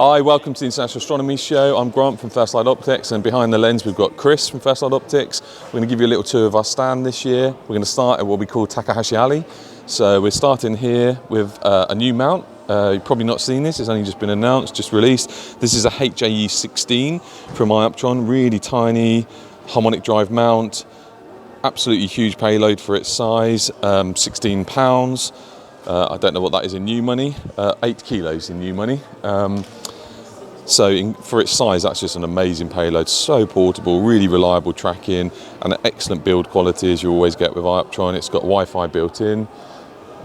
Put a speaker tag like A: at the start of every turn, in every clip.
A: Hi, welcome to the International Astronomy show. I'm Grant from First Light Optics, and behind the lens we've got Chris from First Light Optics. We're going to give you a little tour of our stand this year. We're going to start at what we call Takahashi Alley. So we're starting here with a new mount. You've probably not seen this, it's only just been announced, just released. This is a HAE 16 from Ioptron, really tiny harmonic drive mount. Absolutely huge payload for its size, 16 pounds. I don't know what that is in new money, 8 kilos in new money. For its size, that's just an amazing payload, so portable, really reliable tracking, and an excellent build quality as you always get with Ioptron. It's got Wi-Fi built in.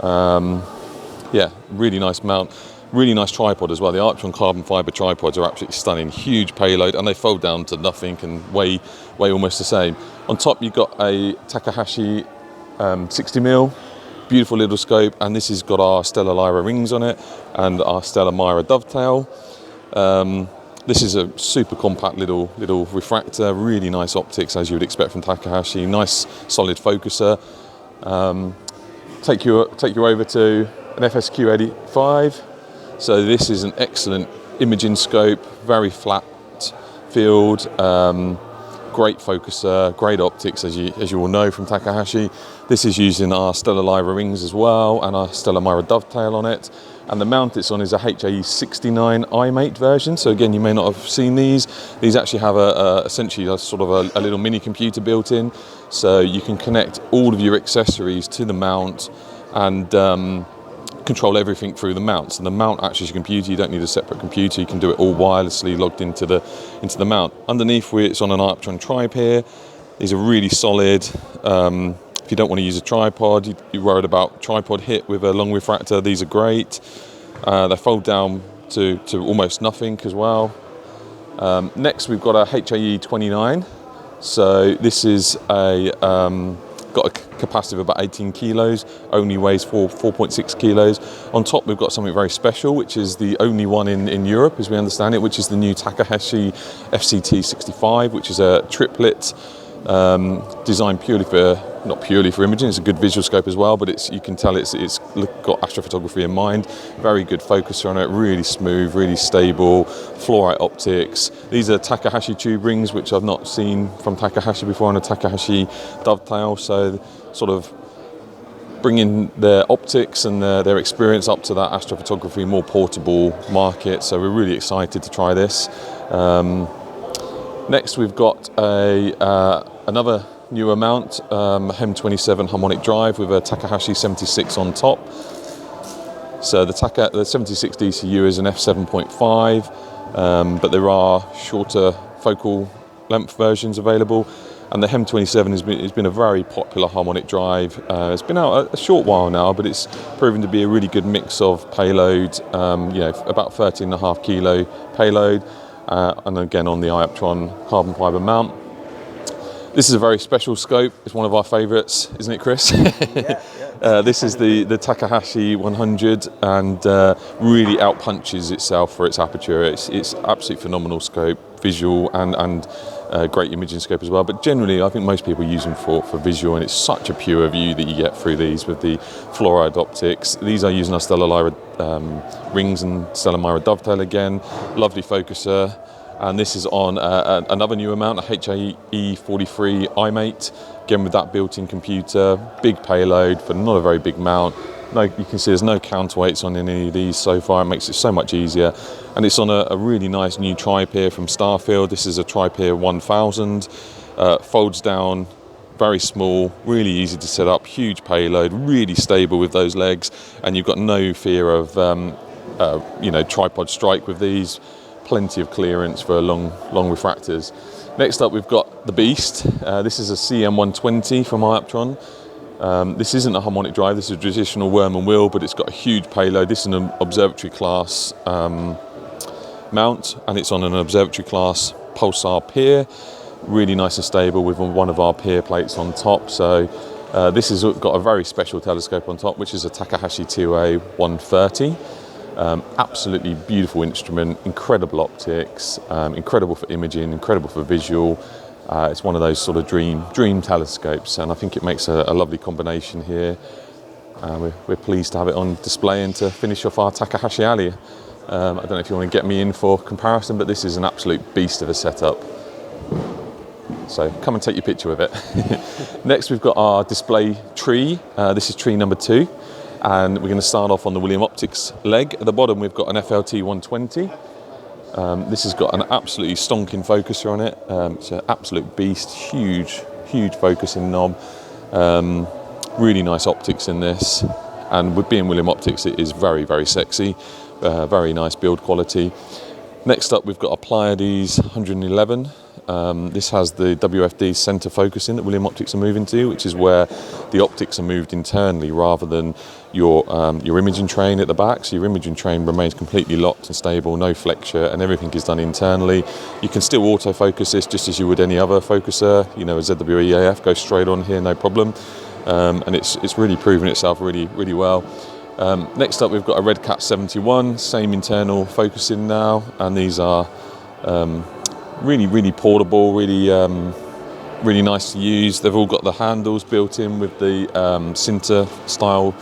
A: Yeah, really nice mount, really nice tripod as well. The Ioptron carbon fibre tripods are absolutely stunning, huge payload, and they fold down to nothing and weigh almost the same. On top you've got a Takahashi 60mm, beautiful little scope, and this has got our Stella Lyra rings on it and our Stella Myra dovetail. This is a super compact little refractor, really nice optics as you would expect from Takahashi, nice solid focuser. Take you over to an FSQ85. So this is an excellent imaging scope, very flat field, great focuser, great optics as you all know from Takahashi. This is using our Stella Lyra rings as well and our Stella Myra dovetail on it. And the mount it's on is a HAE 69 iMate version. So again, you may not have seen these. These actually have essentially a sort of a little mini computer built in. So you can connect all of your accessories to the mount and control everything through the mount. So the mount actually is a computer. You don't need a separate computer. You can do it all wirelessly logged into the mount. Underneath, it's on an Ioptron tribe here. These are really solid. If you don't want to use a tripod, you're worried about tripod hit with a long refractor, these are great. They fold down to almost nothing as well. Next we've got a HAE 29. So this is got a capacity of about 18 kilos, only weighs 4.6 kilos. On top we've got something very special, which is the only one in Europe as we understand it, which is the new Takahashi FCT 65, which is a triplet designed not purely for imaging. It's a good visual scope as well, but you can tell it's got astrophotography in mind. Very good focuser on it, really smooth, really stable, fluorite optics. These are Takahashi tube rings, which I've not seen from Takahashi before, on a Takahashi dovetail. So sort of bringing their optics and their experience up to that astrophotography, more portable market. So we're really excited to try this. Next we've got another newer mount, HEM27 harmonic drive with a Takahashi 76 on top. So the 76 DCU is an f7.5, but there are shorter focal length versions available. And the HEM27 has been a very popular harmonic drive. It's been out a short while now, but it's proven to be a really good mix of payload, about 13.5 kilo payload, and again on the Ioptron carbon fibre mount. This is a very special scope. It's one of our favourites, isn't it, Chris? Yeah. This is the Takahashi 100, and really outpunches itself for its aperture. It's absolutely phenomenal scope, visual and great imaging scope as well. But generally, I think most people use them for visual, and it's such a pure view that you get through these with the fluoride optics. These are using our Stella Lyra rings and Stella Myra dovetail again. Lovely focuser. And this is on another new amount, a HAE 43 iMate, again with that built-in computer, big payload for not a very big mount. No, you can see there's no counterweights on any of these so far. It makes it so much easier. And it's on a really nice new tribe here from Starfield. This is a tribe here 1000, folds down, very small, really easy to set up, huge payload, really stable with those legs, and you've got no fear of tripod strike with these. Plenty of clearance for long refractors. Next up we've got the Beast. This is a CM120 from Ioptron. This isn't a harmonic drive, this is a traditional worm and wheel, but it's got a huge payload. This is an observatory class mount, and it's on an observatory class pulsar pier. Really nice and stable with one of our pier plates on top. So this has got a very special telescope on top, which is a Takahashi TOA 130. Absolutely beautiful instrument, incredible optics, incredible for imaging, incredible for visual. It's one of those sort of dream telescopes, and I think it makes a lovely combination here. We're pleased to have it on display and to finish off our Takahashi Alley. I don't know if you want to get me in for comparison, but this is an absolute beast of a setup. So come and take your picture with it. Next we've got our display tree. This is tree number 2, and we're going to start off on the William Optics leg. At the bottom we've got an FLT 120. This has got an absolutely stonking focuser on it. It's an absolute beast, huge focusing knob. Really nice optics in this, and with being William Optics, it is very sexy. Very nice build quality. Next up we've got a Pleiades 111. This has the WFD center focusing that William Optics are moving to, which is where the optics are moved internally rather than your imaging train at the back. So your imaging train remains completely locked and stable, no flexure, and everything is done internally. You can still autofocus this just as you would any other focuser. You know, a ZWO EAF goes straight on here, no problem. And it's really proven itself really well. Next up we've got a Red Cat 71, same internal focusing now, and these are really portable, really nice to use. They've all got the handles built in with the Sinter style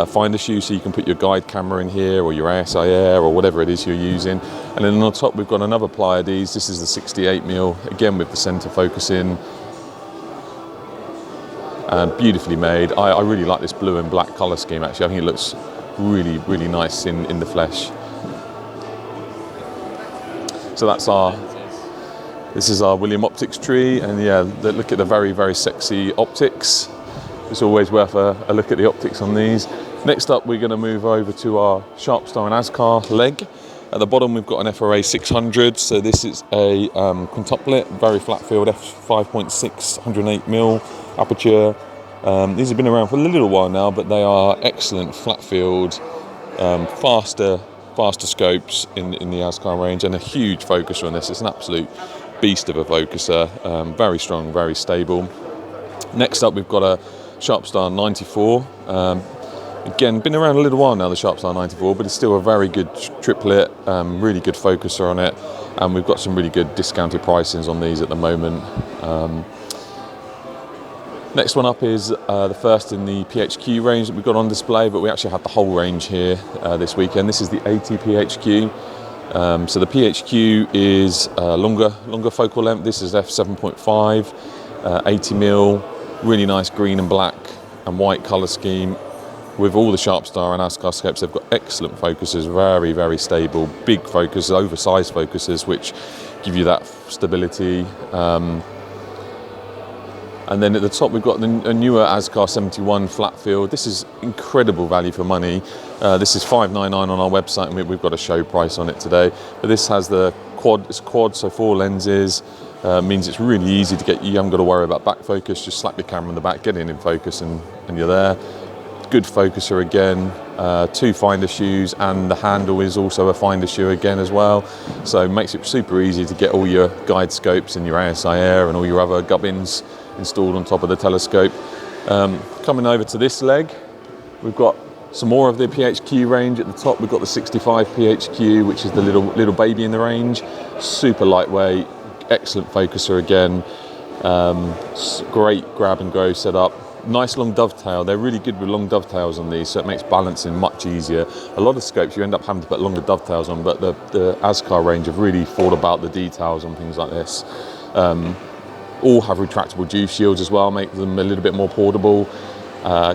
A: finder shoe, so you can put your guide camera in here or your ASI Air or whatever it is you're using. And then on top we've got another Pleiades. This is the 68mm, again with the center focusing, and beautifully made. I really like this blue and black color scheme actually. I think it looks really nice in the flesh. So this is our William Optics tree, and yeah, look at the very sexy optics. It's always worth a look at the optics on these. Next up we're going to move over to our Sharpstar and Askar leg. At the bottom we've got an FRA 600, so this is a quintuplet, very flat field f5.6, 108mm aperture. These have been around for a little while now, but they are excellent flat field, faster scopes in the Askar range, and a huge focuser on this. It's an absolute beast of a focuser, very strong, very stable. Next up we've got a Sharpstar 94. Again, been around a little while now, the Sharpstar 94, but it's still a very good triplet, really good focuser on it, and we've got some really good discounted pricings on these at the moment. Next one up is the first in the PHQ range that we've got on display, but we actually had the whole range here this weekend. This is the 80 PHQ. So the PHQ is longer focal length. This is f7.5, 80mm, really nice green and black and white color scheme. With all the Sharpstar and Askar scopes, they've got excellent focusers, very stable, big focus, oversized focusers, which give you that stability. And then at the top we've got a newer Askar 71 flat field. This is incredible value for money. This is $599 on our website, and we've got a show price on it today. But this has the quad, it's quad, so 4 lenses. Means it's really easy to get, you haven't got to worry about back focus, just slap your camera in the back, get in focus, and you're there. Good focuser again, 2 finder shoes, and the handle is also a finder shoe again as well. So it makes it super easy to get all your guide scopes and your ASI Air and all your other gubbins installed on top of the telescope. Coming over to this leg, we've got some more of the PHQ range. At the top we've got the 65 PHQ, which is the little baby in the range. Super lightweight, excellent focuser again, great grab and go setup. Nice long dovetail. They're really good with long dovetails on these, so it makes balancing much easier. A lot of scopes you end up having to put longer dovetails on, but the Askar range have really thought about the details on things like this. All have retractable juice shields as well, make them a little bit more portable.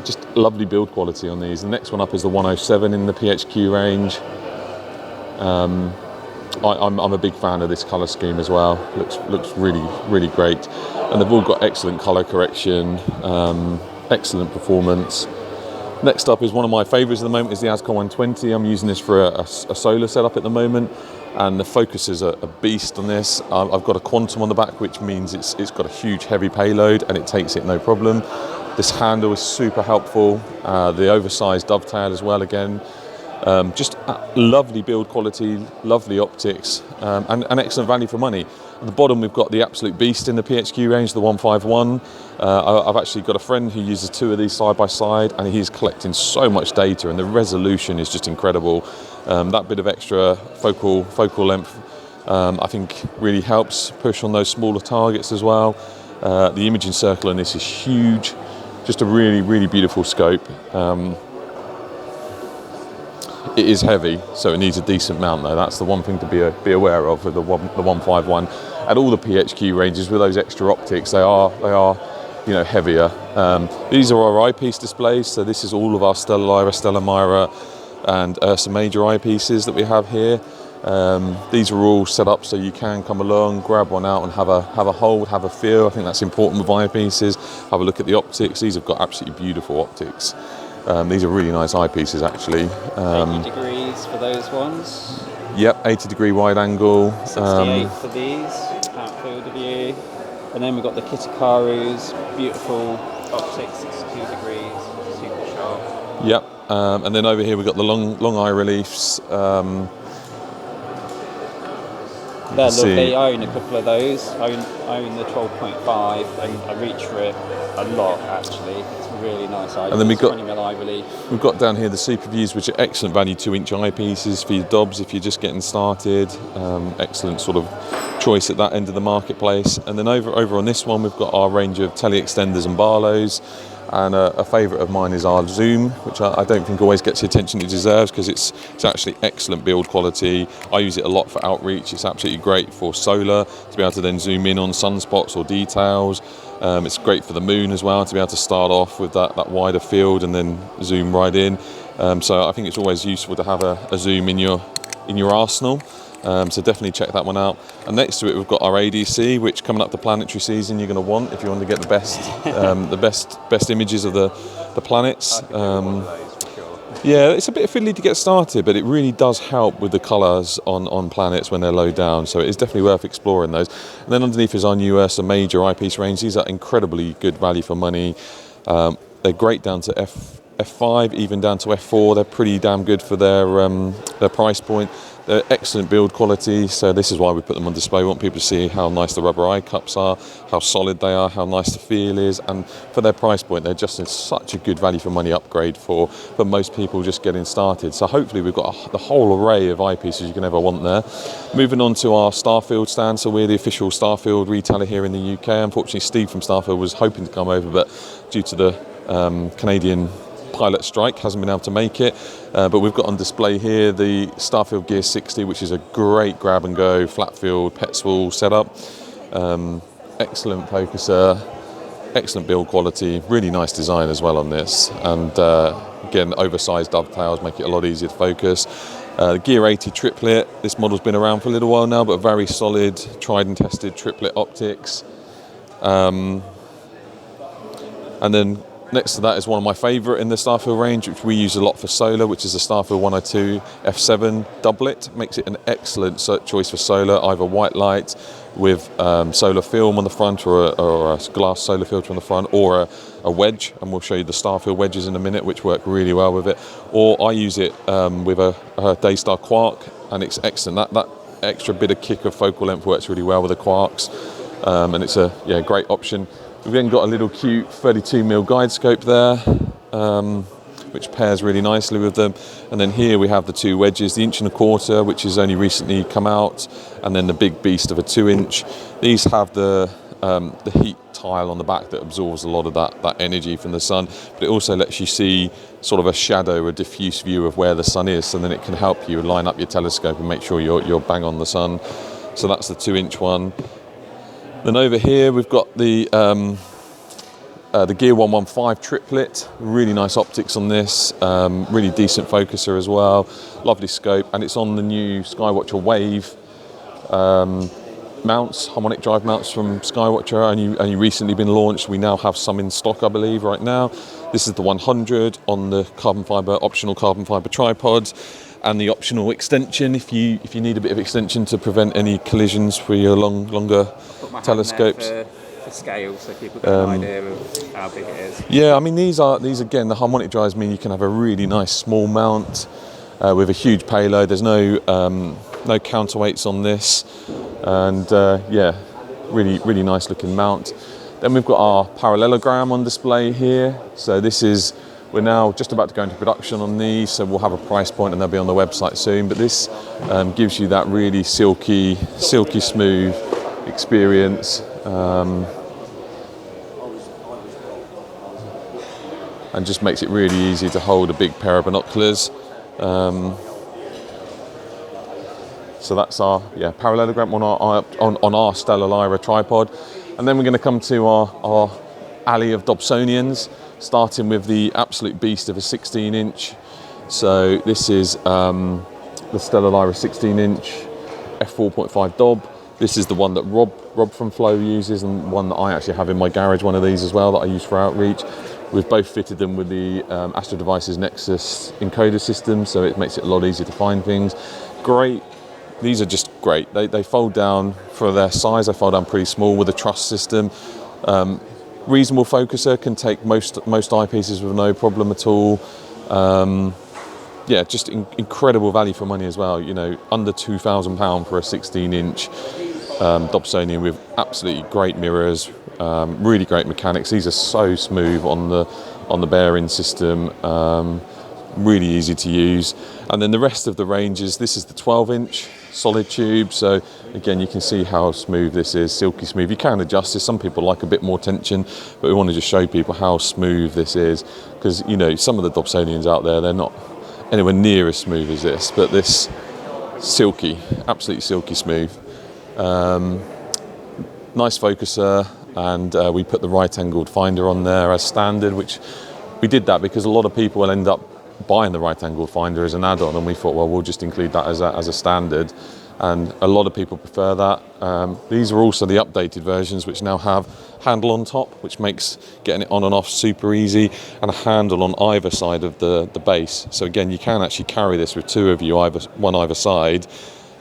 A: Just lovely build quality on these. The next one up is the 107 in the PHQ range. I'm a big fan of this colour scheme as well. Looks really great, and they've all got excellent colour correction, excellent performance. Next up is one of my favourites at the moment, is the Askar 120. I'm using this for a solar setup at the moment, and the focus is a beast on this. I've got a quantum on the back, which means it's got a huge heavy payload and it takes it no problem. This handle is super helpful, the oversized dovetail as well again. Just lovely build quality, lovely optics, and excellent value for money. At the bottom we've got the absolute beast in the PHQ range, the 151. I've actually got a friend who uses 2 of these side by side, and he's collecting so much data, and the resolution is just incredible. That bit of extra focal length I think really helps push on those smaller targets as well. The imaging circle on this is huge, just a really beautiful scope. it is heavy, so it needs a decent mount though. That's the one thing to be aware of with the 151. At all the PHQ ranges with those extra optics, they are heavier. These are our eyepiece displays, so this is all of our Stella Lyra, Stella Myra and Ursa Major eyepieces that we have here. These are all set up so you can come along, grab one out and have a hold, have a feel. I think that's important with eyepieces. Have a look at the optics. These have got absolutely beautiful optics. These are really nice eyepieces actually.
B: 80 degrees for those ones.
A: Yep, 80 degree wide angle.
B: 68 for these, out field of view. And then we've got the Kitakaru's, beautiful optics, 62 degrees, super sharp.
A: Yep, and then over here we've got the long eye reliefs.
B: They're lovely. I own a couple of those. I own the 12.5 and I reach for it a lot actually. It's a really nice eye.
A: And then we've got
B: 20mm eye relief.
A: We've got down here the Super Views, which are excellent value 2-inch eyepieces for your Dobs if you're just getting started. Excellent sort of choice at that end of the marketplace. And then over on this one we've got our range of tele extenders and Barlows. And a favourite of mine is our Zoom, which I don't think always gets the attention it deserves because it's actually excellent build quality. I use it a lot for outreach. It's absolutely great for solar, to be able to then zoom in on sunspots or details. It's great for the moon as well, to be able to start off with that wider field and then zoom right in. So I think it's always useful to have a zoom in your arsenal. So definitely check that one out. And next to it we've got our ADC, which coming up to planetary season you're going to want if you want to get the best images of the planets. Yeah, it's a bit fiddly to get started, but it really does help with the colours on planets when they're low down. So it is definitely worth exploring those. And then underneath is our new Ursa Major eyepiece range. These are incredibly good value for money. They're great down to F5, even down to F4. They're pretty damn good for their price point. They're excellent build quality, so this is why we put them on display. We want people to see how nice the rubber eye cups are, how solid they are, how nice the feel is, and for their price point, they're just such a good value for money upgrade for most people just getting started. So hopefully we've got the whole array of eyepieces you can ever want there. Moving on to our Starfield stand, so we're the official Starfield retailer here in the UK. Unfortunately, Steve from Starfield was hoping to come over, but due to the Canadian pilot strike hasn't been able to make it, but we've got on display here the Starfield Gear 60, which is a great grab and go flat field pet swall setup. Excellent focuser, excellent build quality, really nice design as well on this, and again oversized dovetails make it a lot easier to focus. The Gear 80 triplet, this model's been around for a little while now, but very solid, tried and tested triplet optics. And then next to that is one of my favourite in the Starfield range, which we use a lot for solar, which is the Starfield 102 F7 doublet. Makes it an excellent choice for solar, either white light with solar film on the front or a glass solar filter on the front, or a wedge, and we'll show you the Starfield wedges in a minute, which work really well with it. Or I use it with a Daystar Quark, and it's excellent. That extra bit of kick of focal length works really well with the Quarks, and it's a great option. We've then got a little cute 32mm guide scope there, which pairs really nicely with them. And then here we have the two wedges, the 1.25 inch, which has only recently come out, and then the big beast of a 2-inch. These have the heat tile on the back that absorbs a lot of that energy from the sun, but it also lets you see sort of a shadow, a diffuse view of where the sun is, so then it can help you line up your telescope and make sure you're bang on the sun. So that's the 2-inch one. Then over here we've got the Gear 115 triplet, really nice optics on this, really decent focuser as well, lovely scope, and it's on the new Skywatcher Wave mounts, harmonic drive mounts from Skywatcher, only recently been launched. We now have some in stock, I believe, right now. This is the 100 on the optional carbon fibre tripods, and the optional extension if you need a bit of extension to prevent any collisions for your longer telescopes.
B: For scale, so people get an idea of how big it is.
A: Yeah, I mean these again, the harmonic drives mean you can have a really nice small mount with a huge payload. There's no counterweights on this, and really nice looking mount. Then we've got our parallelogram on display here. So we're now just about to go into production on these, so we'll have a price point and they'll be on the website soon. But this gives you that really silky smooth experience, and just makes it really easy to hold a big pair of binoculars. So that's our parallelogram on our Stellar Lyra tripod, and then we're going to come to our alley of Dobsonians, starting with the absolute beast of a 16-inch. So this is the Stellar Lyra 16-inch f4.5 Dob. This is the one that Rob from Flow uses, and one that I actually have in my garage, one of these as well that I use for outreach. We've both fitted them with the Astro Devices Nexus encoder system, so it makes it a lot easier to find things. Great. These are just great. They fold down for their size. They fold down pretty small with a truss system. Reasonable focuser, can take most eyepieces with no problem at all. Just incredible value for money as well. You know, under £2,000 for a 16-inch Dobsonian with absolutely great mirrors, really great mechanics. These are so smooth on the bearing system, really easy to use. And then the rest of the range this is the 12-inch solid tube. So again, you can see how smooth this is, silky smooth. You can adjust this. Some people like a bit more tension, but we want to just show people how smooth this is, because you know some of the Dobsonians out there, they're not anywhere near as smooth as this, but this silky, absolutely silky smooth. Nice focuser, and we put the right-angled finder on there as standard, which we did that because a lot of people will end up buying the right-angled finder as an add-on, and we thought, well, we'll just include that as a standard, and a lot of people prefer that. These are also the updated versions, which now have handle on top, which makes getting it on and off super easy, and a handle on either side of the base. So again, you can actually carry this with two of you, one either side.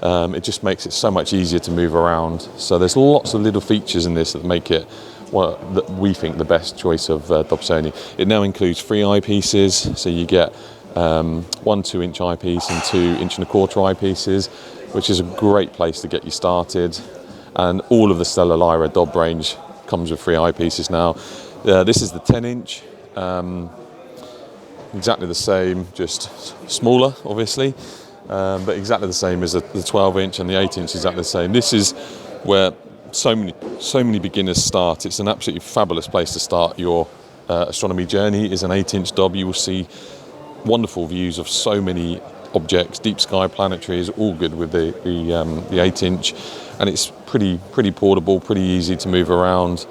A: It just makes it so much easier to move around. So there's lots of little features in this that make it that we think the best choice of Dobsonian. It now includes 3 eyepieces, so you get 1 2-inch eyepiece and 2 1.25-inch eyepieces, which is a great place to get you started. And all of the Stellar Lyra Dob range comes with 3 eyepieces now. This is the 10-inch, exactly the same, just smaller, obviously, but exactly the same as the 12-inch, and the 8-inch is exactly the same. This is where so many beginners start. It's an absolutely fabulous place to start your astronomy journey. Is an 8-inch Dob. You will see wonderful views of so many objects, deep sky, planetary is all good with the 8-inch, and it's pretty portable, pretty easy to move around,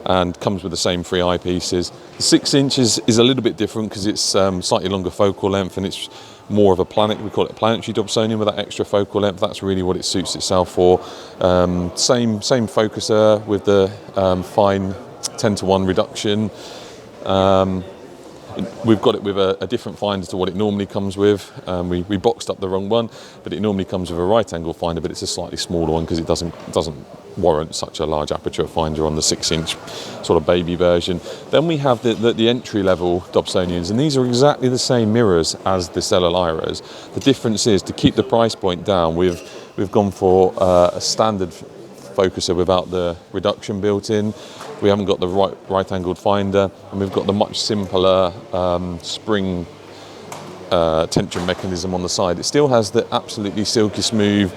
A: and comes with the same 3 eyepieces. The 6-inch is a little bit different because it's slightly longer focal length, and it's more of a we call it a planetary Dobsonian with that extra focal length. That's really what it suits itself for. Same focuser with the fine 10:1 reduction. We've got it with a different finder to what it normally comes with. We boxed up the wrong one, but it normally comes with a right angle finder, but it's a slightly smaller one because it doesn't warrant such a large aperture finder on the 6-inch sort of baby version. Then we have the entry level Dobsonians, and these are exactly the same mirrors as the Stellar Lyras. The difference is, to keep the price point down, we've gone for a standard focuser without the reduction built in. We haven't got the right-angled finder, and we've got the much simpler spring tension mechanism on the side. It still has the absolutely silky smooth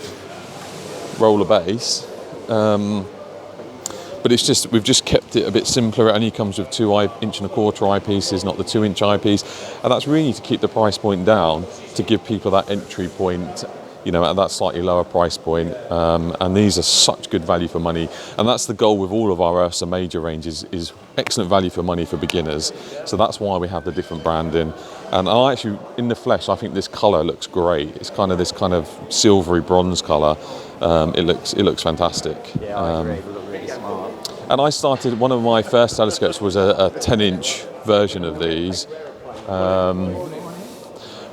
A: roller base, but it's just we've just kept it a bit simpler. It only comes with 2 1.25-inch eyepieces, not the 2-inch eyepiece, and that's really to keep the price point down, to give people that entry point, you know, at that slightly lower price point. And these are such good value for money, and that's the goal with all of our Ursa major ranges, is excellent value for money for beginners. So that's why we have the different branding. And I actually, in the flesh, I think this colour looks great. It's kind of this kind of silvery bronze colour. It looks fantastic.
B: Yeah, I agree. They look really smart.
A: And I started, one of my first telescopes was a 10-inch version of these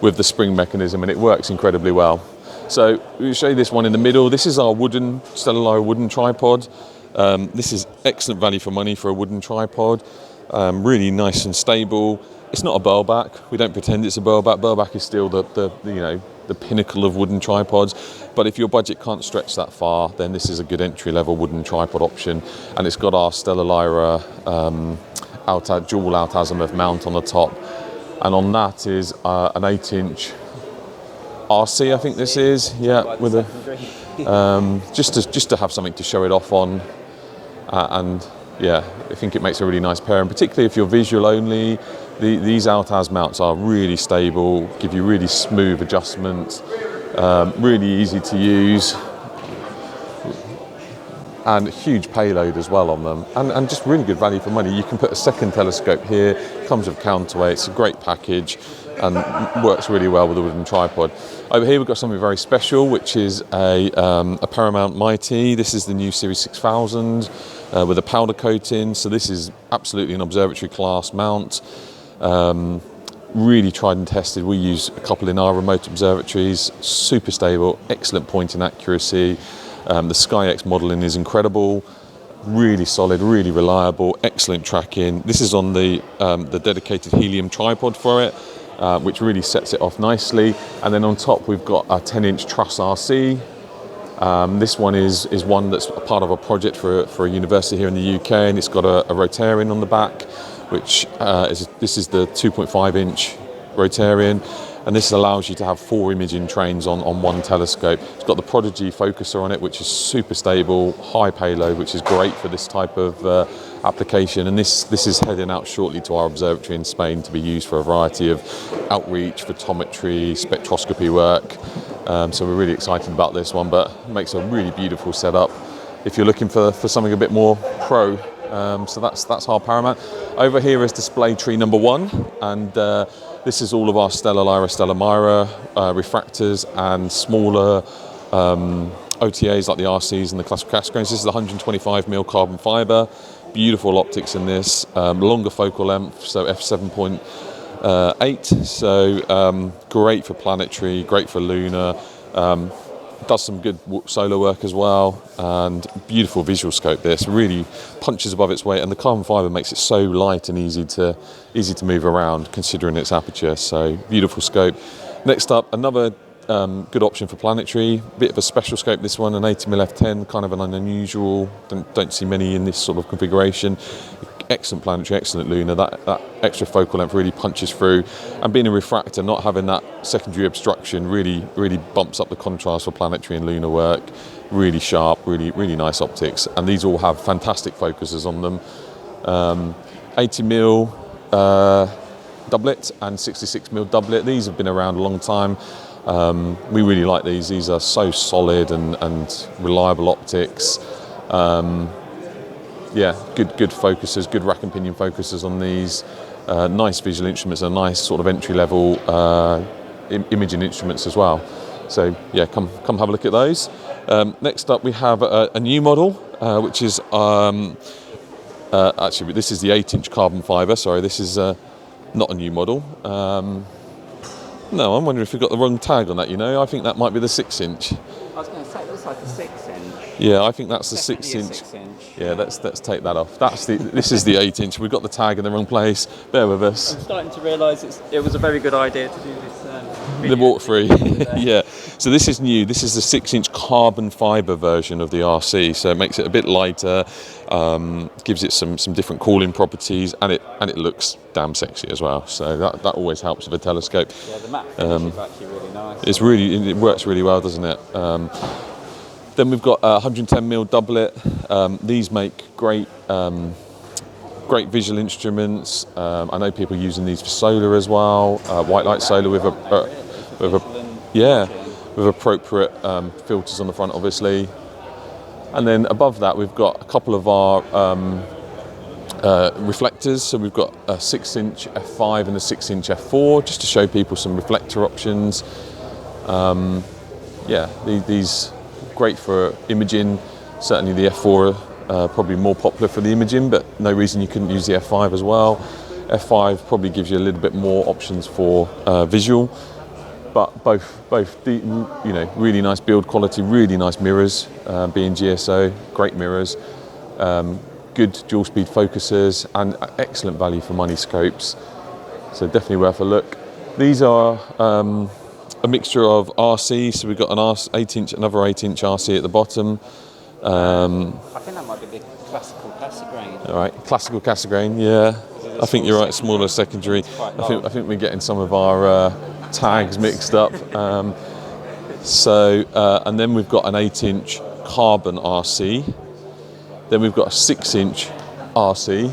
A: with the spring mechanism, and it works incredibly well. So we'll show you this one in the middle. This is our Stellar Lyra wooden tripod. This is excellent value for money for a wooden tripod. Really nice and stable. It's not a burlback. We don't pretend it's a burlback. Burlback is still the pinnacle of wooden tripods. But if your budget can't stretch that far, then this is a good entry-level wooden tripod option. And it's got our Stellar Lyra dual out azimuth mount on the top. And on that is an 8-inch RC, I think this is, yeah, with a just to have something to show it off on, and yeah, I think it makes a really nice pair, and particularly if you're visual only, These Altaz mounts are really stable, give you really smooth adjustments, really easy to use, and huge payload as well on them, and just really good value for money. You can put a second telescope here, comes with counterweight, it's a great package, and works really well with a wooden tripod. Over here we've got something very special, which is a Paramount Mighty. This is the new Series 6000 with a powder coating, so this is absolutely an observatory class mount. Really tried and tested. We use a couple in our remote observatories. Super stable, excellent pointing accuracy. The SkyX modelling is incredible. Really solid, really reliable, excellent tracking. This is on the dedicated helium tripod for it, which really sets it off nicely. And then on top we've got a 10-inch truss RC. This one is one that's a part of a project for a university here in the UK, and it's got a Rotarian on the back, which this is the 2.5-inch Rotarian, and this allows you to have 4 imaging trains on one telescope. It's got the Prodigy focuser on it, which is super stable, high payload, which is great for this type of application. And this is heading out shortly to our observatory in Spain to be used for a variety of outreach, photometry, spectroscopy work. So we're really excited about this one, but it makes a really beautiful setup if you're looking for something a bit more pro. So that's our Paramount. Over here is display tree number 1, and this is all of our Stella Lyra, Stella Myra refractors and smaller OTAs like the RCs and the classical cassegrains. This is 125mm carbon fibre, beautiful optics in this, longer focal length, so f7.8, so great for planetary, great for lunar. Does some good solar work as well, and beautiful visual scope. This really punches above its weight, and the carbon fibre makes it so light and easy to move around considering its aperture. So beautiful scope. Next up, another good option for planetary, bit of a special scope, this one, an 80mm f10, kind of an unusual, don't see many in this sort of configuration. Excellent planetary, excellent lunar. That extra focal length really punches through, and being a refractor, not having that secondary obstruction really bumps up the contrast for planetary and lunar work. Really sharp, really nice optics, and these all have fantastic focuses on them. 80mm doublet and 66mm doublet. These have been around a long time. We really like these. These are so solid and reliable optics. Yeah, good focuses, good rack and pinion focuses on these. Nice visual instruments, and nice sort of entry-level imaging instruments as well. So yeah, come have a look at those. Next up, we have a new model, which is actually this is the 8-inch carbon fibre. Sorry, this is not a new model. No, I'm wondering if we've got the wrong tag on that. I think that might be the 6-inch.
B: I was going to say it looks like a 6-inch.
A: Yeah, I think that's the 6-inch. Yeah, let's take that off. This is the 8-inch. We've got the tag in the wrong place. Bear with us.
B: I'm starting to realise it was a very good idea to do this.
A: The walk-through. Yeah. So this is new. This is the 6-inch carbon fibre version of the RC. So it makes it a bit lighter, gives it some different cooling properties, and it looks damn sexy as well. So that always helps with a telescope.
B: Yeah, the matte finish is actually really nice.
A: It works really well, doesn't it? Then we've got 110mm doublet. These make great visual instruments. I know people using these for solar as well. White light solar with appropriate filters on the front, obviously. And then above that, we've got a couple of our reflectors. So we've got a 6-inch f5 and a 6-inch f4, just to show people some reflector options. These great for imaging. Certainly the f4 probably more popular for the imaging, but no reason you couldn't use the f5 as well. f5 probably gives you a little bit more options for visual, but both really nice build quality, really nice mirrors, being GSO, great mirrors, good dual speed focusers, and excellent value for money scopes. So definitely worth a look. These are a mixture of RC, so we've got another 8-inch RC at the bottom.
B: I think that might be the classical cassegrain.
A: All right, classical cassegrain, yeah. I think you're right, smaller secondary. I think we're getting some of our tags mixed up. And then we've got an 8-inch carbon RC. Then we've got a 6-inch RC.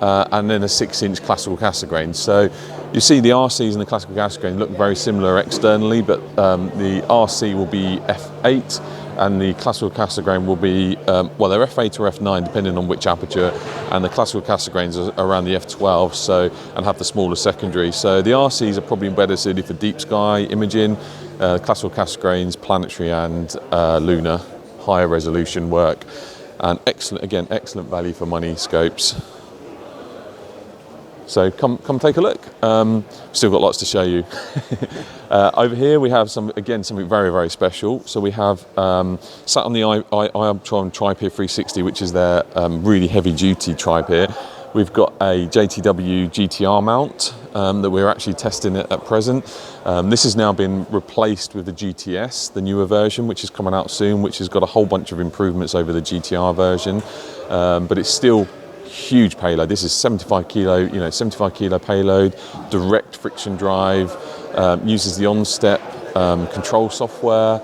A: and then a 6-inch classical Cassegrain. So you see the RCs and the classical Cassegrain look very similar externally, but the RC will be f8 and the classical Cassegrain will be, well, they're f8 or f9 depending on which aperture, and the classical Cassegrains are around the f12, so, and have the smaller secondary. So the RCs are probably better suited for deep sky imaging, classical Cassegrains, planetary and lunar, higher resolution work, and excellent, again, excellent value for money scopes. So come take a look. Still got lots to show you. Over here we have something very, very special. So we have sat on the Ioptron Tripod 360, which is their really heavy duty tripod. We've got a JTW GTR mount that we're actually testing at present. This has now been replaced with the GTS, the newer version, which is coming out soon, which has got a whole bunch of improvements over the GTR version, but it's still huge payload. This is 75 kilo payload, direct friction drive, uses the on-step control software,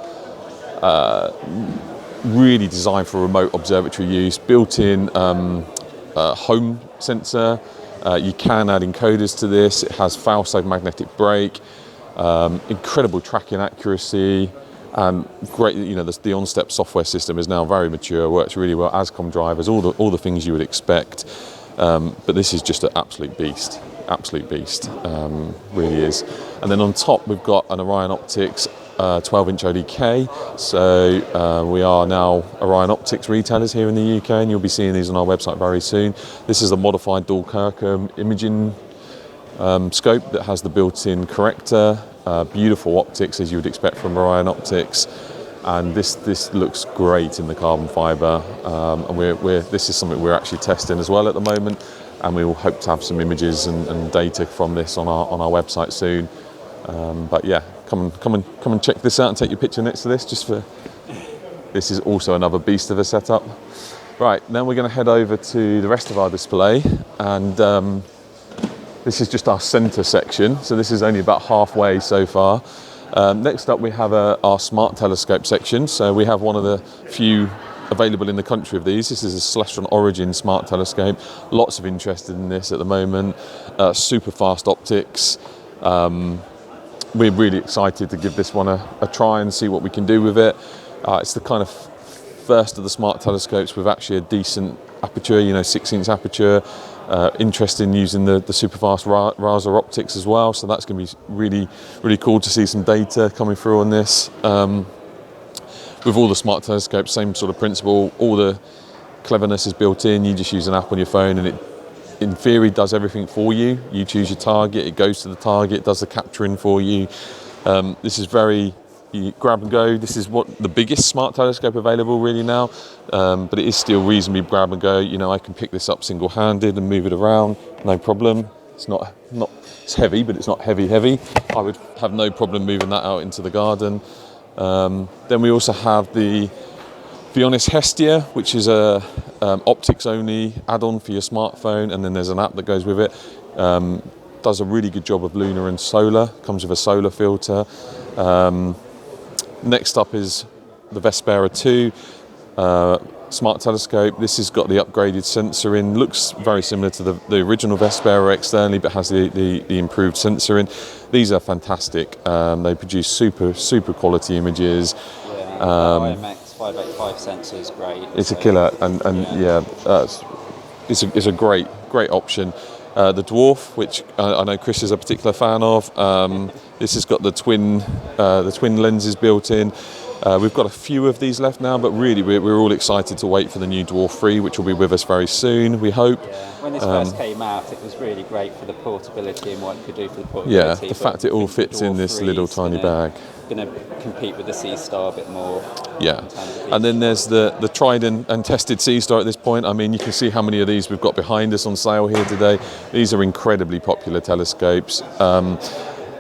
A: really designed for remote observatory use, built-in home sensor. You can add encoders to this. It has fail-safe magnetic brake, incredible tracking accuracy, and great. The on-step software system is now very mature, works really well. ASCOM drivers, all the things you would expect. But this is just an absolute beast, really is. And then on top we've got an Orion Optics 12-inch ODK. So we are now Orion Optics retailers here in the UK, and you'll be seeing these on our website very soon. This is a modified dual Kirkham imaging scope that has the built-in corrector, beautiful optics as you would expect from Orion Optics, and this looks great in the carbon fibre. And this is something we're actually testing as well at the moment, and we will hope to have some images and data from this on our website soon. But yeah, come and check this out and take your picture next to this. This is also another beast of a setup. Right, now we're going to head over to the rest of our display, and this is just our centre section, so this is only about halfway so far. Next up we have our smart telescope section. So we have one of the few available in the country of these. This is a Celestron Origin smart telescope. Lots of interest in this at the moment. Super fast optics. We're really excited to give this one a try and see what we can do with it. It's the kind of first of the smart telescopes with actually a decent aperture, 6-inch aperture. Interested in using the super fast Raza optics as well, so that's going to be really, really cool to see some data coming through on this. With all the smart telescopes, same sort of principle. All the cleverness is built in. You just use an app on your phone, and it, in theory, does everything for you. You choose your target, it goes to the target, does the capturing for you. This is very grab and go. This is what the biggest smart telescope available really now, but it is still reasonably grab and go. I can pick this up single-handed and move it around, no problem. It's heavy, but it's not heavy. I would have no problem moving that out into the garden. Then we also have the Vionis Hestia, which is a optics-only add-on for your smartphone, and then there's an app that goes with it. Does a really good job of lunar and solar. Comes with a solar filter. Next up is the Vespera 2 smart telescope. This has got the upgraded sensor in. Looks very similar to the original Vespera externally, but has the improved sensor in. These are fantastic. They produce super quality images.
B: Yeah, IMX 585 sensor is great.
A: It's a killer, and it's a great option. The Dwarf, which I know Chris is a particular fan of. This has got the twin lenses built in. We've got a few of these left now, but really we're all excited to wait for the new Dwarf 3, which will be with us very soon, we hope.
B: Yeah. When this first came out, it was really great for the portability and what it could do for the portability.
A: Yeah, the fact it all fits in this little tiny bag.
B: Going to compete with the C-Star a bit more.
A: Yeah, and then there's the tried and tested C-Star at this point. I mean, you can see how many of these we've got behind us on sale here today. These are incredibly popular telescopes.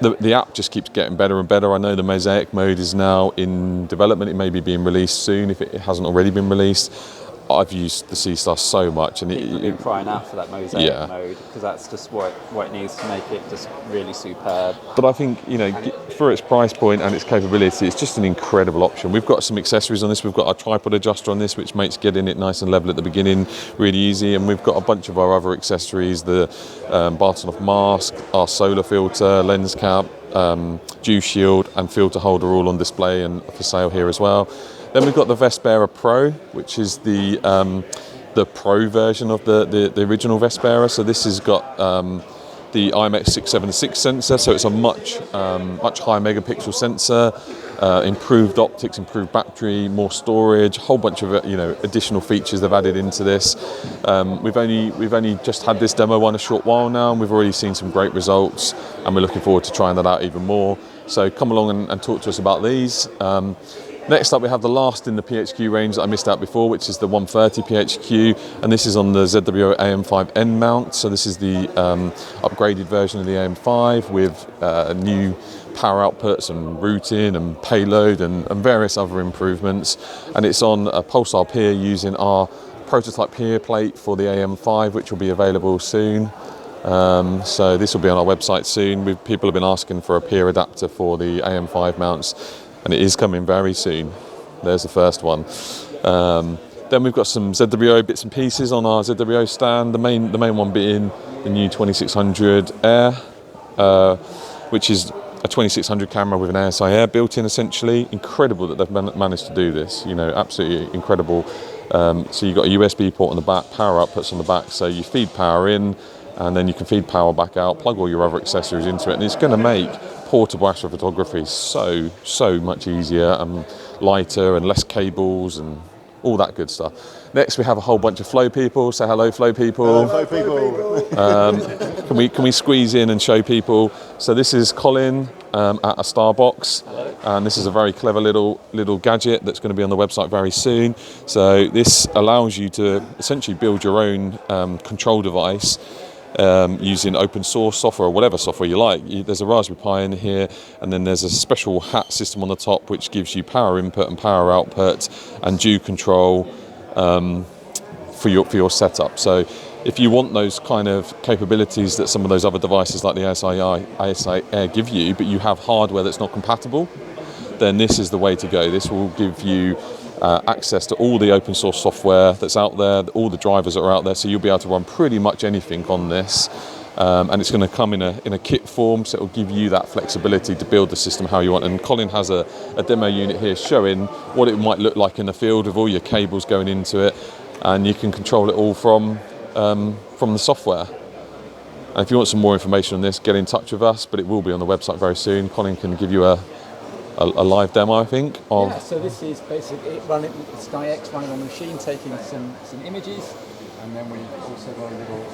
A: The app just keeps getting better and better. I know the Mosaic mode is now in development. It may be being released soon if it hasn't already been released. I've used the C-Star so much, and
B: People have been crying out for that mosaic
A: Yeah.
B: mode, because that's just what it needs to make it just really superb.
A: But I think, for its price point and its capability, it's just an incredible option. We've got some accessories on this. We've got a tripod adjuster on this, which makes getting it nice and level at the beginning really easy. And we've got a bunch of our other accessories, the Barton mask, our solar filter, lens cap, dew shield and filter holder all on display and for sale here as well. Then we've got the Vespera Pro, which is the Pro version of the original Vespera. So this has got the IMX676 sensor, so it's a much higher megapixel sensor, improved optics, improved battery, more storage, a whole bunch of additional features they've added into this. We've only just had this demo one a short while now, and we've already seen some great results, and we're looking forward to trying that out even more. So come along and talk to us about these. Next up, we have the last in the PHQ range that I missed out before, which is the 130 PHQ, and this is on the ZWO AM5N mount. So this is the upgraded version of the AM5 with new power outputs and routing and payload and various other improvements. And it's on a pulsar pier using our prototype pier plate for the AM5, which will be available soon. So this will be on our website soon. People have been asking for a pier adapter for the AM5 mounts, and it is coming very soon. There's the first one. Then we've got some ZWO bits and pieces on our ZWO stand. The main one being the new 2600 Air, which is a 2600 camera with an ASI Air built in essentially. Incredible that they've managed to do this, absolutely incredible. So you've got a USB port on the back, power outputs on the back, so you feed power in and then you can feed power back out, plug all your other accessories into it, and it's going to make portable astrophotography so much easier and lighter and less cables and all that good stuff. Next we have a whole bunch of flow people. Say hello, flow people.
C: Hello, flow people.
A: Can we squeeze in and show people? So this is Colin at a Starbox, and this is a very clever little gadget that's going to be on the website very soon. So this allows you to essentially build your own control device using open source software or whatever software you like. There's a Raspberry Pi in here, and then there's a special hat system on the top which gives you power input and power output and dew control for your setup. So if you want those kind of capabilities that some of those other devices like the ASI Air give you, but you have hardware that's not compatible, then this is the way to go. This will give you access to all the open source software that's out there, all the drivers that are out there, so you'll be able to run pretty much anything on this. And it's going to come in a kit form, so it will give you that flexibility to build the system how you want. And Colin has a demo unit here showing what it might look like in the field with all your cables going into it, and you can control it all from the software. And if you want some more information on this, get in touch with us, but it will be on the website very soon. Colin can give you a live demo, I think.
D: Yeah, so this is basically SkyX running on the machine, taking some images, and then we've also got a little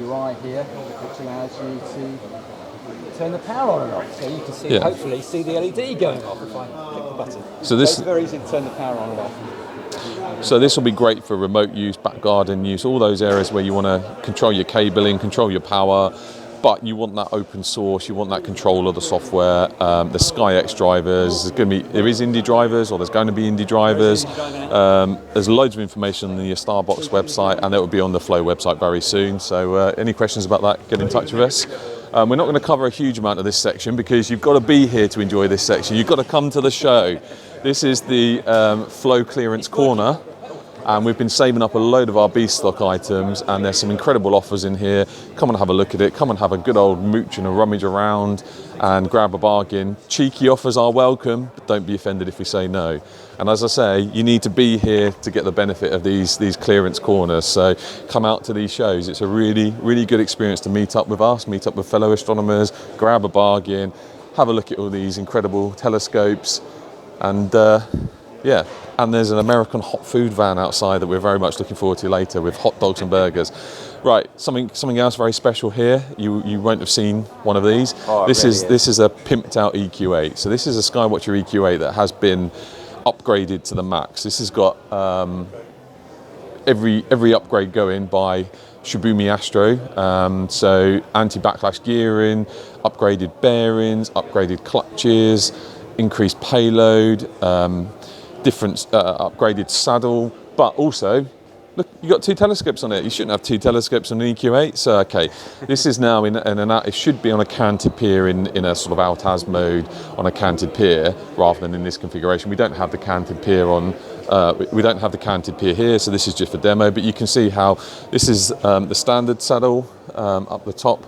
D: UI here which allows you to turn the power on and off, so you can see, hopefully see the LED going off if I click the button.
B: So it's very easy to turn the power on and off.
A: So this will be great for remote use, back garden use, all those areas where you want to control your cabling, control your power, but you want that open source, you want that control of the software. The SkyX drivers, there is indie drivers, or there's going to be indie drivers. There's loads of information on the Starbox website, and it will be on the Flow website very soon. So any questions about that, get in touch with us. We're not going to cover a huge amount of this section because you've got to be here to enjoy this section. You've got to come to the show. This is the Flow clearance corner. And we've been saving up a load of our B stock items, and there's some incredible offers in here. Come and have a look at it. Come and have a good old mooch and a rummage around and grab a bargain. Cheeky offers are welcome, but don't be offended if we say no. And as I say, you need to be here to get the benefit of these clearance corners. So come out to these shows. It's a really, really good experience to meet up with us, meet up with fellow astronomers, grab a bargain, have a look at all these incredible telescopes, and yeah, and there's an American hot food van outside that we're very much looking forward to later with hot dogs and burgers. Right, something else very special here. You won't have seen one of these. This is a pimped out EQ8. So this is a Skywatcher EQ8 that has been upgraded to the max. This has got every upgrade going by Shibumi Astro. So anti-backlash gearing, upgraded bearings, upgraded clutches, increased payload, different upgraded saddle, But also, look, you've got 2 telescopes on it. You shouldn't have 2 telescopes on an EQ8. So, okay, this is now it should be on a canted pier in a sort of ALTAS mode on a canted pier rather than in this configuration. We don't have the canted pier on. We don't have the canted pier here, so this is just for demo. But you can see how this is the standard saddle up the top.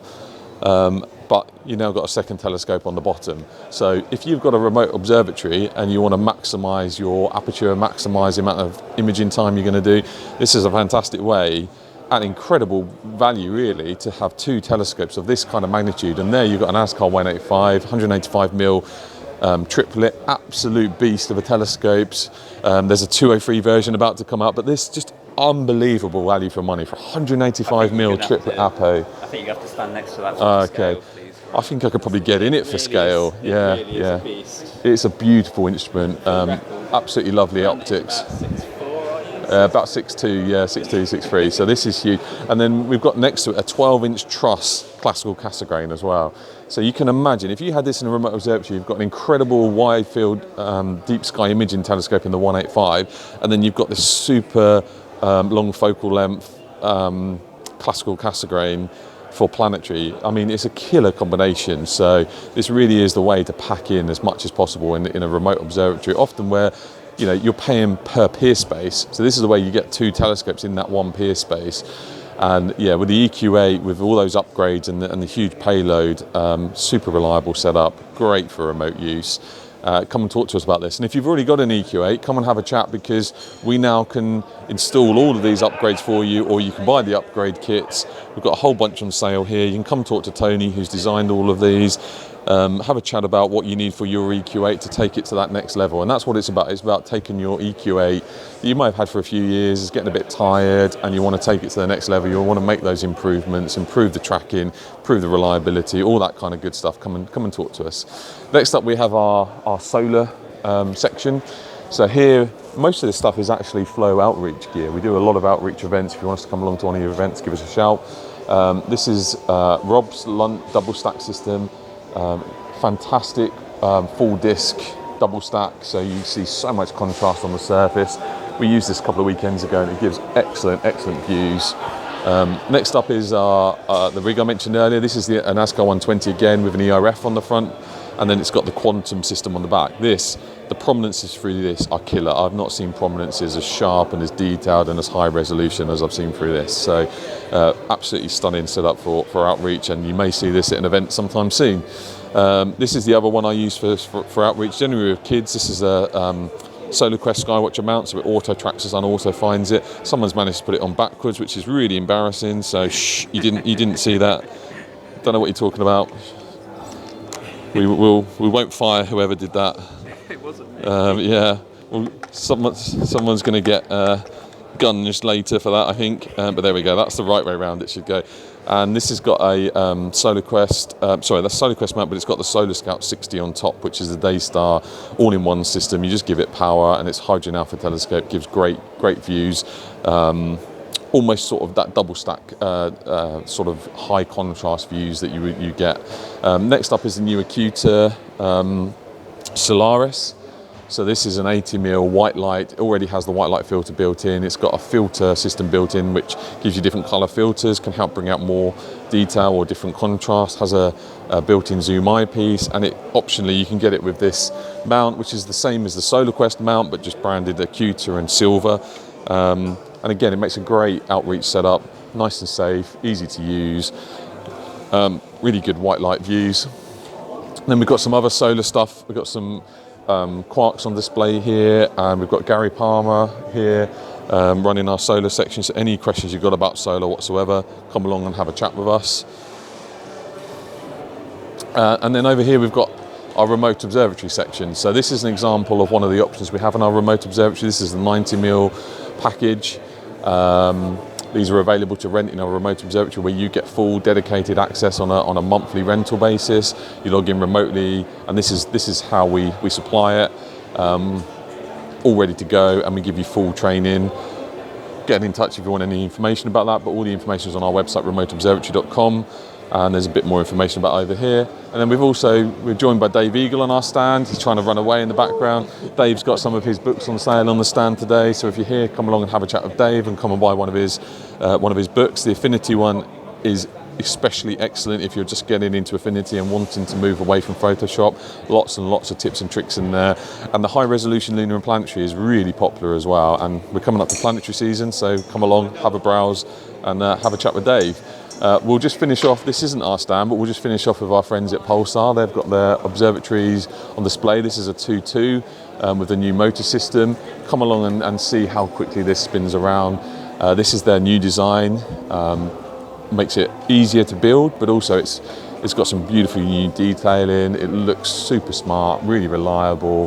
A: But you've now got a second telescope on the bottom. So if you've got a remote observatory and you want to maximise your aperture, maximise the amount of imaging time you're going to do, this is a fantastic way, at incredible value really, to have 2 telescopes of this kind of magnitude. And there you've got an Askar 185, 185mm triplet, absolute beast of a telescopes. There's a 203 version about to come out, but this just unbelievable value for money for 185mm triplet apo.
B: I think you have to stand next to that one.
A: Okay.
B: Scale, please.
A: I think I could probably get in it for scale. Yeah,
B: really
A: yeah.
B: is a beast.
A: It's a beautiful instrument. Absolutely lovely optics. About 6'2", yeah, 6'2", 6'3". So this is huge. And then we've got next to it a 12-inch truss classical Cassegrain as well. So you can imagine if you had this in a remote observatory, you've got an incredible wide field deep sky imaging telescope in the 185, and then you've got this super long focal length classical Cassegrain for planetary. I mean, it's a killer combination. So this really is the way to pack in as much as possible in a remote observatory, often where you're paying per pier space. So this is the way you get 2 telescopes in that 1 pier space. And yeah, with the EQ8, with all those upgrades and the huge payload, super reliable setup, great for remote use. Come and talk to us about this. And if you've already got an EQ8, come and have a chat, because we now can install all of these upgrades for you, or you can buy the upgrade kits. We've got a whole bunch on sale here. You can come talk to Tony, who's designed all of these. Have a chat about what you need for your EQ8 to take it to that next level. And that's what it's about. It's about taking your EQ8 that you might have had for a few years, is getting a bit tired, and you want to take it to the next level. You want to make those improvements, improve the tracking, improve the reliability, all that kind of good stuff. Come and talk to us. Next up, we have our solar section. So here, most of this stuff is actually flow outreach gear. We do a lot of outreach events. If you want us to come along to one of your events, give us a shout. This is Rob's Lunt double stack system. Fantastic full disc double stack, so you see so much contrast on the surface. We used this a couple of weekends ago and it gives excellent views. Next up is the rig I mentioned earlier. This is an Askar 120 again with an ERF on the front, and then it's got the quantum system on the back. The prominences through this are killer. I've not seen prominences as sharp and as detailed and as high resolution as I've seen through this. So absolutely stunning setup for outreach, and you may see this at an event sometime soon. This is the other one I use for outreach, generally with kids. This is a Solar Quest Skywatcher mount, so it auto tracks as auto finds it. Someone's managed to put it on backwards, which is really embarrassing. So shh, you didn't see that. Don't know what you're talking about. We won't fire whoever did that.
B: It wasn't me.
A: Yeah, well, someone's going to get guns later for that, I think. But there we go. That's the right way around. It should go. And this has got a Solar Quest. That's Solar Quest mount, but it's got the Solar Scout 60 on top, which is the Daystar all-in-one system. You just give it power, and its hydrogen alpha telescope gives great views. Almost sort of that double stack, sort of high contrast views that you get. Next up is the new Acuta Solaris. So this is an 80mm white light. It already has the white light filter built in. It's got a filter system built in which gives you different color filters, can help bring out more detail or different contrast. Has a built-in zoom eyepiece, and optionally you can get it with this mount, which is the same as the Solar Quest mount, but just branded Acuta in silver. And again, it makes a great outreach setup, nice and safe, easy to use, really good white light views. And then we've got some other solar stuff. We've got some quarks on display here, and we've got Gary Palmer here running our solar section. So any questions you've got about solar whatsoever, come along and have a chat with us. And then over here we've got our remote observatory section. So this is an example of one of the options we have in our remote observatory. This is the 90mm package. These are available to rent in our remote observatory, where you get full dedicated access on a monthly rental basis. You log in remotely, and this is how we supply it, all ready to go, and we give you full training. Get in touch if you want any information about that, but all the information is on our website, remoteobservatory.com. and there's a bit more information about over here. And then we're joined by Dave Eagle on our stand. He's trying to run away in the background. Dave's got some of his books on sale on the stand today, so if you're here, come along and have a chat with Dave and come and buy one of his books. The Affinity one is especially excellent if you're just getting into Affinity and wanting to move away from Photoshop. Lots and lots of tips and tricks in there. And the high resolution lunar and planetary is really popular as well. And we're coming up to planetary season, so come along, have a browse and have a chat with Dave. We'll just finish off, this isn't our stand, but we'll just finish off with our friends at Pulsar. They've got their observatories on display. This is a 2.2 with a new motor system. Come along and see how quickly this spins around. This is their new design. Makes it easier to build, but also it's got some beautiful new detailing. It looks super smart, really reliable.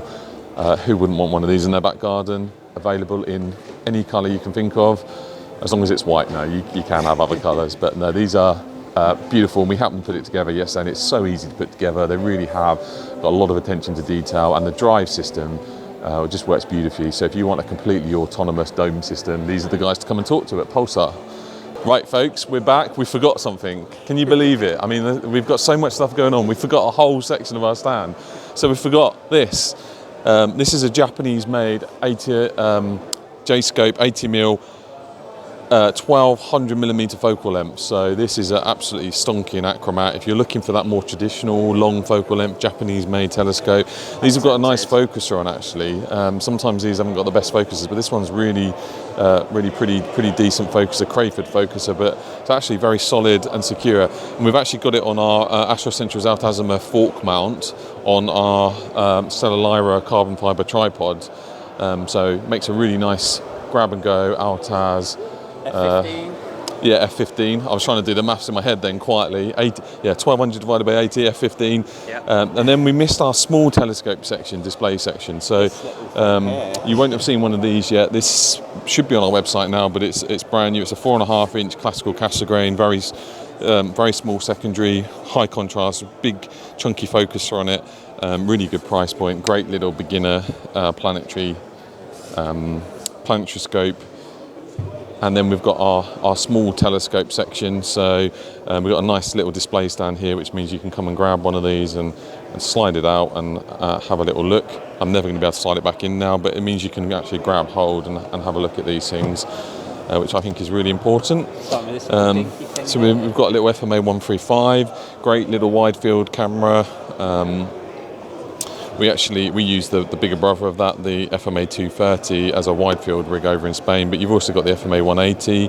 A: Who wouldn't want one of these in their back garden? Available in any colour you can think of. As long as it's white, no, you can have other colours, but no, these are beautiful, and we happened to put it together yesterday, and it's so easy to put together. They really have got a lot of attention to detail, and the drive system just works beautifully. So if you want a completely autonomous dome system, these are the guys to come and talk to at Pulsar. Right, folks, we're back. We forgot something. Can you believe it? I mean, we've got so much stuff going on. We forgot a whole section of our stand. So we forgot this. This is a Japanese-made J-scope 80mm 1200mm focal length. So this is absolutely stonking achromat. If you're looking for that more traditional long focal length Japanese made telescope, these have got a nice focuser on actually. Sometimes these haven't got the best focusers, but this one's really pretty decent focuser, Crayford focuser, but it's actually very solid and secure. And we've actually got it on our Astro Central's Altazimuth fork mount on our Stella Lyra carbon fibre tripod. So it makes a really nice grab and go Altaz.
B: F15?
A: Yeah, F15. I was trying to do the maths in my head then quietly. 1200 divided by 80, F15.
B: Yep.
A: And then we missed our small telescope section, display section. So you won't have seen one of these yet. This should be on our website now, but it's brand new. It's a 4.5-inch classical Cassegrain, very small secondary, high contrast, big chunky focuser on it. Really good price point. Great little beginner planetary scope. And then we've got our small telescope section. So we've got a nice little display stand here, which means you can come and grab one of these and slide it out and have a little look. I'm never going to be able to slide it back in now, but it means you can actually grab hold and have a look at these things, which I think is really important. So we've got a little FMA 135, great little wide field camera. We use the bigger brother of that, the FMA 230, as a wide field rig over in Spain, but you've also got the FMA 180,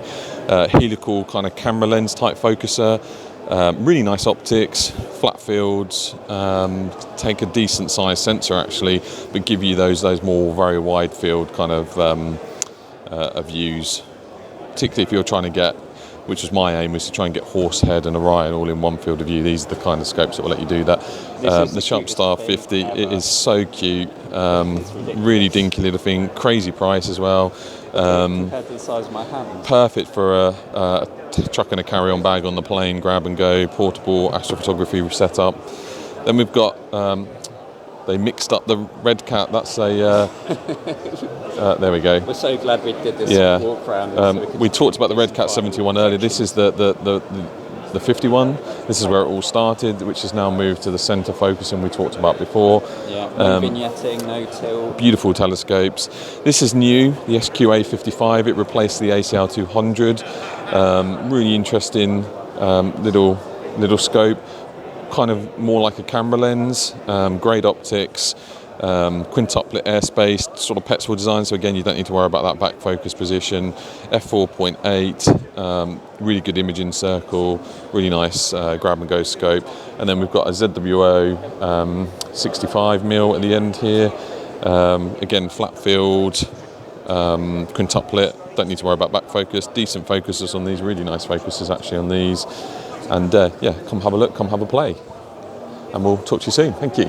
A: helical kind of camera lens type focuser, really nice optics, flat fields, take a decent size sensor actually, but give you those more very wide field kind of views, particularly if you're trying to get, which was my aim, was to try and get Horsehead and Orion all in one field of view. These are the kind of scopes that will let you do that. The Sharpstar 50, it is so cute, really dinky little thing, crazy price as well.
B: Compared to the size of my hand.
A: Perfect for a truck and a carry-on bag on the plane, grab and go, portable astrophotography setup. Then we've got, they mixed up the Red Cat, that's a, there we go.
B: We're so glad we did this walk around.
A: We talked about the Red Cat 71 earlier. This is the 51. This is where it all started, which has now moved to the centre focusing we talked about before.
B: Yeah, no vignetting, no tilt.
A: Beautiful telescopes. This is new, the SQA 55. It replaced the ACL 200. Really interesting little scope. Kind of more like a camera lens, great optics, quintuplet airspace, sort of Petzval design, so again you don't need to worry about that back focus position. f4.8, really good imaging circle, really nice grab and go scope, and then we've got a ZWO 65mm at the end here, again flat field, quintuplet, don't need to worry about back focus, decent focuses on these, really nice focuses actually on these. And come have a look, come have a play. And we'll talk to you soon. Thank you.